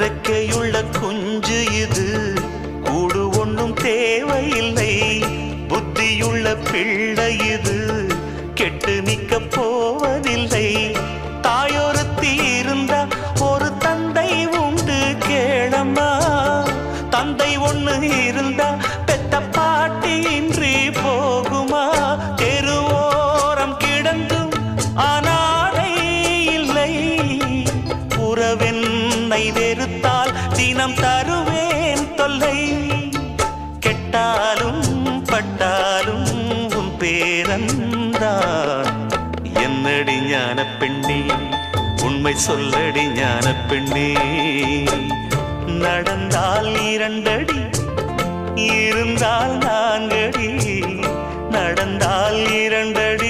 ரெக்கையுள்ள குஞ்சு இது, கூடு ஒன்றும் தேவையில்லை. புத்தியுள்ள பிள்ளை இது, கெட்டு நிக்க போவதில்லை. தாயொருத்தி இருந்தா ஒரு தந்தை உண்டு கேளம்மா. தந்தை ஒண்ணு இருந்தா பெத்த பாட்டி இன்றி போகுமா? தெருவோரம் கிடந்தும் அனாதை இல்லை. உறவென்னை வெறுத்தால் தினம் தருவேன் தொல்லை. கெட்டாலும் பட்டாலும் உன் பேரன்தான். என்னடி ஞான பெண்ணே, உண்மை சொல்லடி ஞான பெண்ணே. நடந்தால் 2 அடி, இருந்தால் 4 அடி. நடந்தால் 2 அடி,